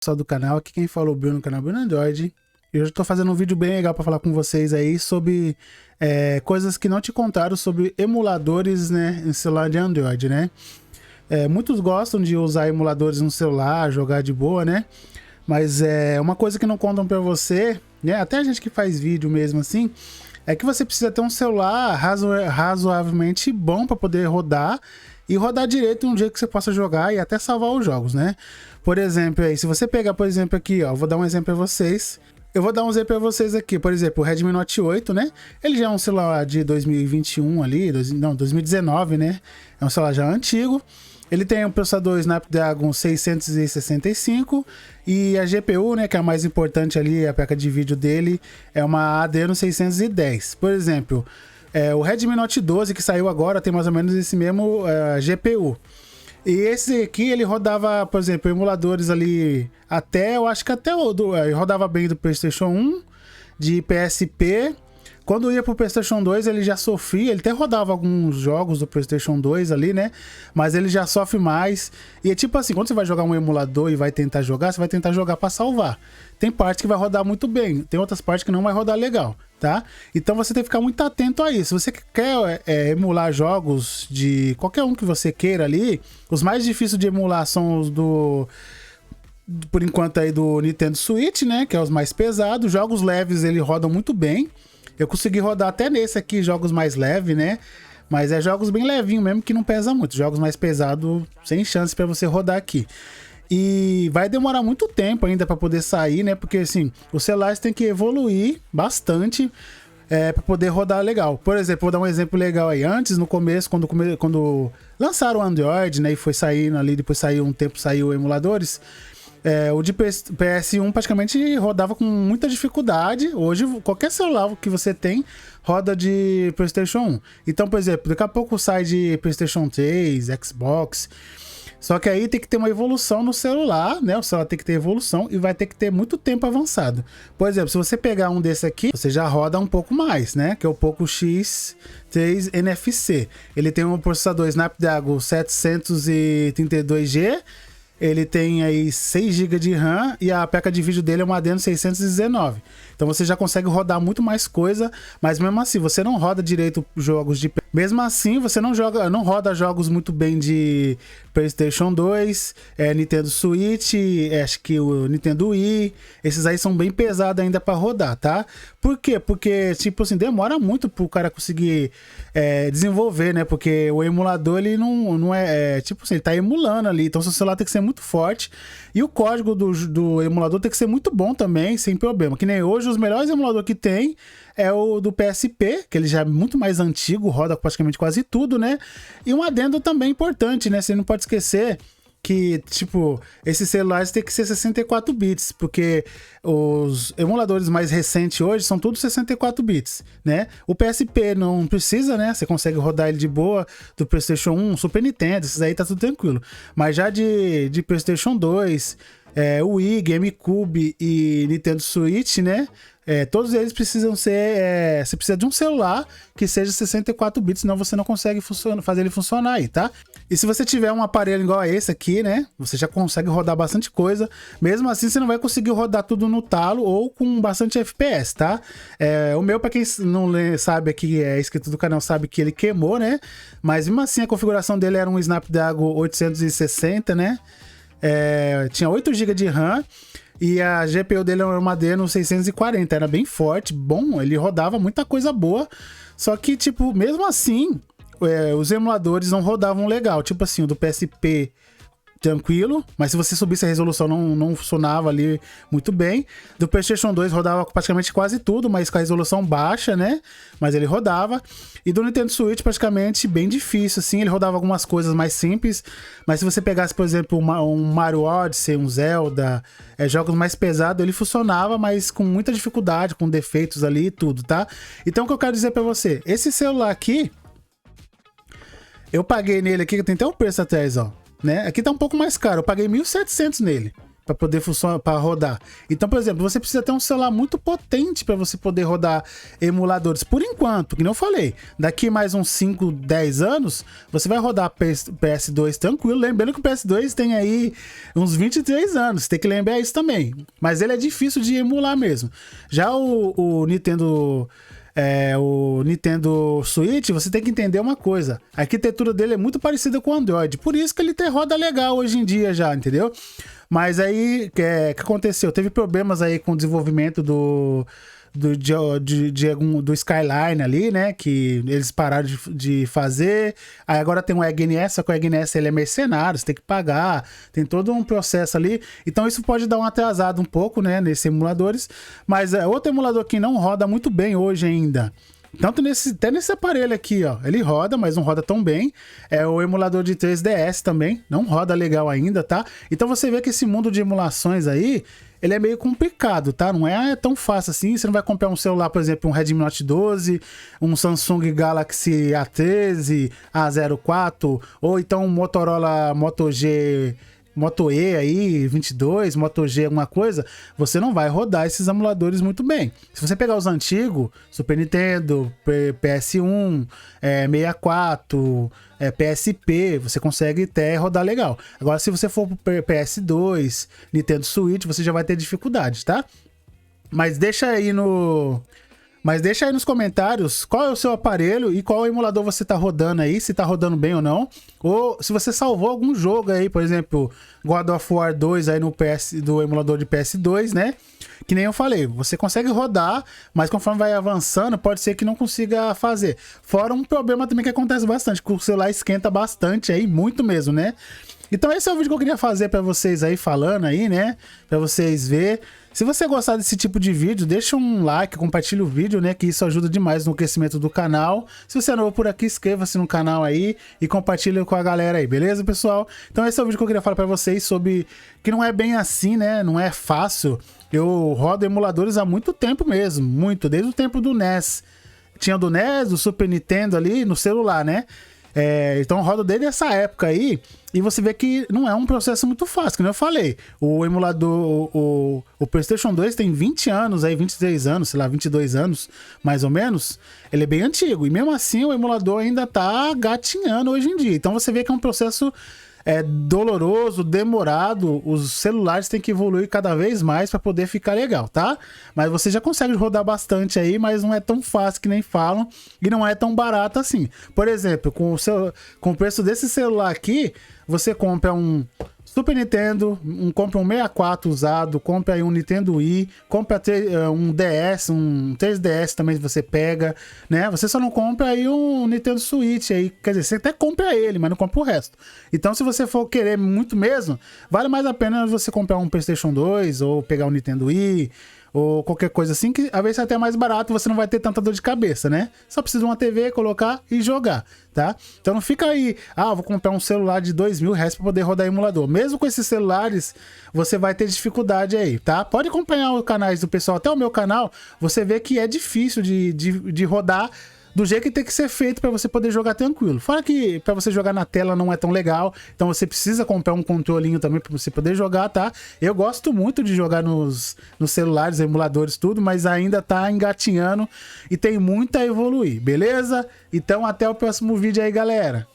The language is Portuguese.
Pessoal do canal, aqui quem falou Bruno no canal Bruno Android. E hoje eu tô fazendo um vídeo bem legal para falar com vocês aí sobre coisas que não te contaram sobre emuladores, né, em celular de Android, né? Muitos gostam de usar emuladores no celular, jogar de boa, né? Mas uma coisa que não contam para você, né? Até a gente que faz vídeo mesmo assim, é que você precisa ter um celular razoavelmente bom para poder rodar e rodar direito um jeito que você possa jogar e até salvar os jogos, né? Por exemplo, aí, se você pegar, por exemplo, aqui, ó, vou dar um exemplo para vocês. Eu vou dar um exemplo para vocês aqui, por exemplo, o Redmi Note 8, né? Ele já é um celular de 2021 ali, 2019, né? É um celular já antigo. Ele tem um processador Snapdragon 665 e a GPU, né, que é a mais importante ali, a placa de vídeo dele, é uma Adreno 610. Por exemplo, o Redmi Note 12 que saiu agora tem mais ou menos esse mesmo GPU. E esse aqui, ele rodava, por exemplo, emuladores ali até, eu acho que até rodava bem do PlayStation 1, de PSP. Quando ia pro PlayStation 2, ele já sofria, ele até rodava alguns jogos do PlayStation 2 ali, né? Mas ele já sofre mais. E é tipo assim, quando você vai jogar um emulador e vai tentar jogar, você vai tentar jogar para salvar. Tem parte que vai rodar muito bem, tem outras partes que não vai rodar legal, tá? Então você tem que ficar muito atento a isso. Se você quer emular jogos de qualquer um que você queira ali, os mais difíceis de emular são os por enquanto aí do Nintendo Switch, né? Que é os mais pesados. Jogos leves, ele rodam muito bem. Eu consegui rodar até nesse aqui, jogos mais leves, né? Mas é jogos bem levinho mesmo, que não pesa muito. Jogos mais pesados, sem chance para você rodar aqui. E vai demorar muito tempo ainda para poder sair, né? Porque assim, os celulares tem que evoluir bastante para poder rodar legal. Por exemplo, vou dar um exemplo legal aí. Antes, no começo, quando lançaram o Android, né? E foi saindo ali, depois saiu um tempo, saiu emuladores. O de PS1 praticamente rodava com muita dificuldade. Hoje, qualquer celular que você tem roda de PlayStation 1. Então, por exemplo, daqui a pouco sai de PlayStation 3, Xbox. Só que aí tem que ter uma evolução no celular, né? O celular tem que ter evolução e vai ter que ter muito tempo avançado. Por exemplo, se você pegar um desse aqui, você já roda um pouco mais, né? Que é o Poco X3 NFC. Ele tem um processador Snapdragon 732G. Ele tem aí 6 GB de RAM e a placa de vídeo dele é uma Adreno 619. Então você já consegue rodar muito mais coisa, mas mesmo assim, você não roda direito jogos de... Mesmo assim, você não roda jogos muito bem de PlayStation 2, Nintendo Switch, acho que o Nintendo Wii. Esses aí são bem pesados ainda para rodar, tá? Por quê? Porque, tipo assim, demora muito pro cara conseguir desenvolver, né? Porque o emulador, ele não é... Tipo assim, ele tá emulando ali. Então, seu celular tem que ser muito forte. E o código do emulador tem que ser muito bom também, sem problema. Que nem hoje, os melhores emuladores que tem é o do PSP, que ele já é muito mais antigo, roda praticamente quase tudo, né? E um adendo também importante, né? Você não pode esquecer que, tipo, esses celulares tem que ser 64 bits, porque os emuladores mais recentes hoje são todos 64 bits, né? O PSP não precisa, né? Você consegue rodar ele de boa, do PlayStation 1, Super Nintendo, esses aí tá tudo tranquilo. Mas já de PlayStation 2, Wii, GameCube e Nintendo Switch, né? Todos eles precisam ser... você precisa de um celular que seja 64 bits, senão você não consegue fazer ele funcionar aí, tá? E se você tiver um aparelho igual a esse aqui, né? Você já consegue rodar bastante coisa. Mesmo assim, você não vai conseguir rodar tudo no talo ou com bastante FPS, tá? O meu, pra quem não sabe aqui, é inscrito do canal, sabe que ele queimou, né? Mas mesmo assim, a configuração dele era um Snapdragon 860, né? Tinha 8 GB de RAM. E a GPU dele era uma Adreno 640, era bem forte, bom, ele rodava muita coisa boa. Só que, tipo, mesmo assim, os emuladores não rodavam legal. Tipo assim, o do PSP tranquilo, mas se você subisse a resolução não funcionava ali muito bem. Do PlayStation 2 rodava praticamente quase tudo, mas com a resolução baixa, né? Mas ele rodava. E do Nintendo Switch praticamente bem difícil, assim, ele rodava algumas coisas mais simples, mas se você pegasse, por exemplo, um Mario Odyssey, um Zelda, jogos mais pesados, ele funcionava, mas com muita dificuldade, com defeitos ali e tudo, tá? Então o que eu quero dizer pra você, esse celular aqui, eu paguei nele aqui, tem até um preço atrás, ó. Né? Aqui tá um pouco mais caro, eu paguei 1.700 nele. para poder funcionar, para rodar. Então, por exemplo, você precisa ter um celular muito potente para você poder rodar emuladores. Por enquanto, que não falei, daqui mais uns 5, 10 anos, você vai rodar PS2 tranquilo. Lembrando que o PS2 tem aí uns 23 anos, tem que lembrar isso também. Mas ele é difícil de emular mesmo. Já o Nintendo Switch, você tem que entender uma coisa. A arquitetura dele é muito parecida com o Android. Por isso que ele roda legal hoje em dia já, entendeu? Mas aí, o que aconteceu? Teve problemas aí com o desenvolvimento do Skyline ali, né? Que eles pararam de fazer. Aí agora tem o EGNS, só que o EGNS ele é mercenário, você tem que pagar, tem todo um processo ali. Então isso pode dar um atrasado um pouco, né? Nesses emuladores. Mas outro emulador que não roda muito bem hoje ainda. Tanto até nesse aparelho aqui, ó. Ele roda, mas não roda tão bem. É o emulador de 3DS também. Não roda legal ainda, tá? Então você vê que esse mundo de emulações aí, ele é meio complicado, tá? Não é tão fácil assim. Você não vai comprar um celular, por exemplo, um Redmi Note 12, um Samsung Galaxy A13, A04, ou então um Motorola Moto E aí, 22, Moto G, alguma coisa, você não vai rodar esses emuladores muito bem. Se você pegar os antigos, Super Nintendo, PS1, 64, PSP, você consegue até rodar legal. Agora, se você for pro PS2, Nintendo Switch, você já vai ter dificuldade, tá? Mas deixa aí nos comentários qual é o seu aparelho e qual emulador você tá rodando aí, se tá rodando bem ou não. Ou se você salvou algum jogo aí, por exemplo, God of War 2 aí do emulador de PS2, né? Que nem eu falei, você consegue rodar, mas conforme vai avançando, pode ser que não consiga fazer. Fora um problema também que acontece bastante, que o celular esquenta bastante aí, muito mesmo, né? Então esse é o vídeo que eu queria fazer pra vocês aí, falando aí, né? Pra vocês verem. Se você gostar desse tipo de vídeo, deixa um like, compartilha o vídeo, né? Que isso ajuda demais no crescimento do canal. Se você é novo por aqui, inscreva-se no canal aí e compartilha com a galera aí, beleza, pessoal? Então esse é o vídeo que eu queria falar pra vocês sobre que não é bem assim, né? Não é fácil. Eu rodo emuladores há muito tempo mesmo, muito, desde o tempo do NES. Tinha do NES, do Super Nintendo ali, no celular, né? Então eu rodo desde essa época aí. E você vê que não é um processo muito fácil, como eu falei. O emulador, o PlayStation 2 tem 20 anos, aí 23 anos, sei lá, 22 anos, mais ou menos. Ele é bem antigo. E mesmo assim o emulador ainda tá gatinhando hoje em dia. Então você vê que é um processo doloroso, demorado. Os celulares têm que evoluir cada vez mais para poder ficar legal, tá? Mas você já consegue rodar bastante aí, mas não é tão fácil que nem falam e não é tão barato assim. Por exemplo, com o preço desse celular aqui, você compra um Super Nintendo, compra um 64 usado, compra aí um Nintendo Wii, compra um DS, um 3DS também você pega, né? Você só não compra aí um Nintendo Switch aí, quer dizer, você até compra ele, mas não compra o resto. Então se você for querer muito mesmo, vale mais a pena você comprar um PlayStation 2 ou pegar um Nintendo Wii, ou qualquer coisa assim, que às vezes é até mais barato, você não vai ter tanta dor de cabeça, né? Só precisa de uma TV, colocar e jogar, tá? Então não fica aí, vou comprar um celular de R$2.000 para poder rodar emulador. Mesmo com esses celulares, você vai ter dificuldade aí, tá? Pode acompanhar os canais do pessoal, até o meu canal, você vê que é difícil de rodar do jeito que tem que ser feito para você poder jogar tranquilo. Fora que para você jogar na tela não é tão legal, então você precisa comprar um controlinho também para você poder jogar, tá? Eu gosto muito de jogar nos celulares, emuladores, tudo, mas ainda tá engatinhando e tem muito a evoluir, beleza? Então até o próximo vídeo aí, galera.